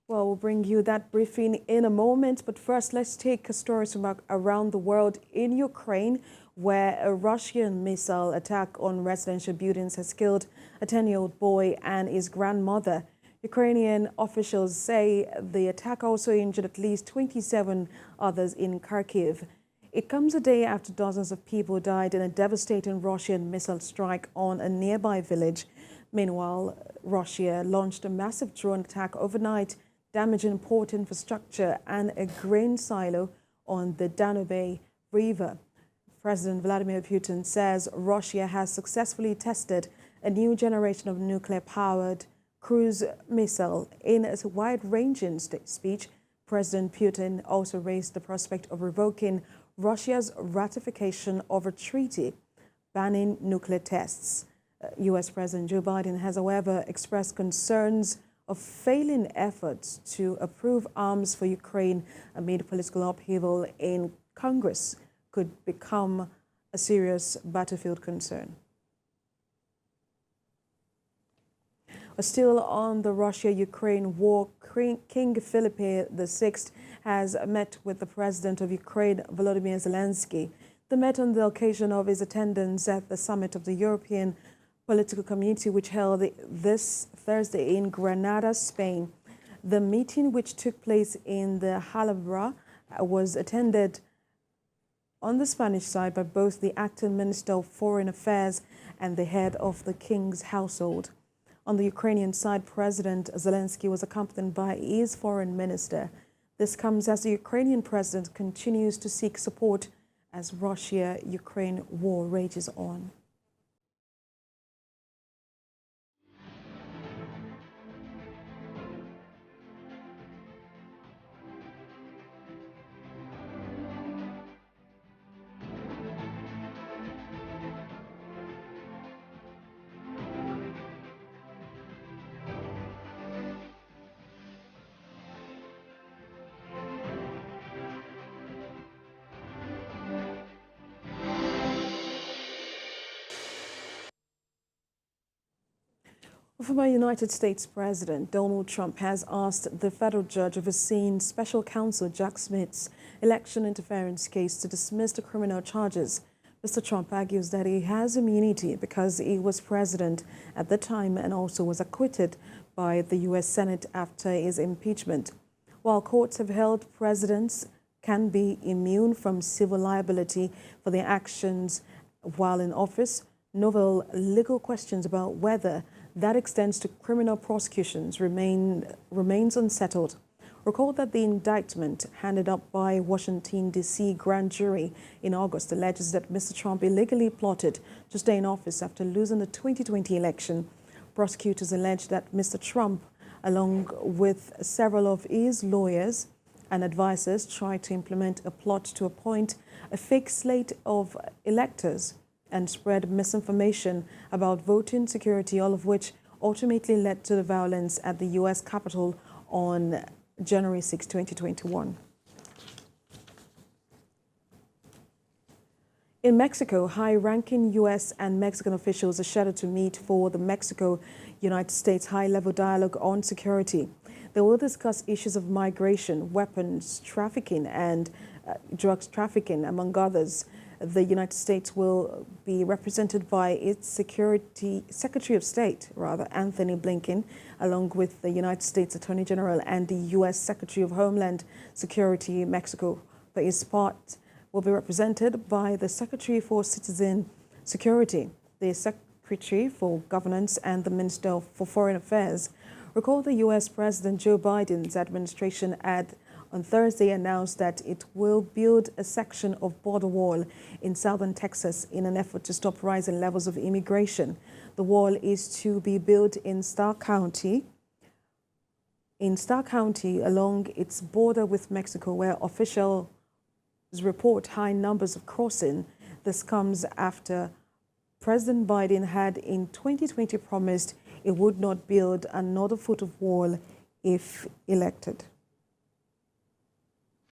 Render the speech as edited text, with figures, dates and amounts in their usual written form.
Well, we'll bring you that briefing in a moment, but first let's take a story from around the world. In Ukraine, where a Russian missile attack on residential buildings has killed a 10-year-old boy and his grandmother. Ukrainian officials say the attack also injured at least 27 others in Kharkiv. It comes a day after dozens of people died in a devastating Russian missile strike on a nearby village. Meanwhile, Russia launched a massive drone attack overnight, damaging port infrastructure and a grain silo on the Danube River. President Vladimir Putin says Russia has successfully tested a new generation of nuclear-powered cruise missile. In a wide-ranging speech, President Putin also raised the prospect of revoking Russia's ratification of a treaty banning nuclear tests. U.S. President Joe Biden has, however, expressed concerns of failing efforts to approve arms for Ukraine amid political upheaval in Congress could become a serious battlefield concern. Still on the Russia-Ukraine war, King Felipe VI has met with the president of Ukraine, Volodymyr Zelenskyy. They met on the occasion of his attendance at the summit of the European Political Community, which held this Thursday in Granada, Spain. The meeting, which took place in the Alhambra, was attended on the Spanish side by both the acting Minister of Foreign Affairs and the head of the King's household. On the Ukrainian side, President Zelenskyy was accompanied by his foreign minister. This comes as the Ukrainian president continues to seek support as Russia-Ukraine war rages on. Former United States President Donald Trump has asked the federal judge overseeing special counsel Jack Smith's election interference case to dismiss the criminal charges. Mr. Trump argues that he has immunity because he was president at the time and also was acquitted by the U.S. Senate after his impeachment. While courts have held presidents can be immune from civil liability for their actions while in office, novel legal questions about whether that extends to criminal prosecutions remains unsettled. Recall that the indictment handed up by Washington, D.C. grand jury in August alleges that Mr. Trump illegally plotted to stay in office after losing the 2020 election. Prosecutors allege that Mr. Trump, along with several of his lawyers and advisors, tried to implement a plot to appoint a fake slate of electors and spread misinformation about voting security, all of which ultimately led to the violence at the U.S. Capitol on January 6, 2021. In Mexico, high-ranking U.S. and Mexican officials are scheduled to meet for the Mexico-United States high-level dialogue on security. They will discuss issues of migration, weapons trafficking, and drugs trafficking, among others. The United States will be represented by its Secretary of State, Anthony Blinken, along with the United States Attorney General and the U.S. Secretary of Homeland Security. Mexico, for its part, will be represented by the Secretary for Citizen Security, the Secretary for Governance, and the Minister for Foreign Affairs. Recall the U.S. President Joe Biden's administration on Thursday announced that it will build a section of border wall in southern Texas in an effort to stop rising levels of immigration. The wall is to be built in Starr County, along its border with Mexico, where officials report high numbers of crossing. This comes after President Biden had in 2020 promised he would not build another foot of wall if elected.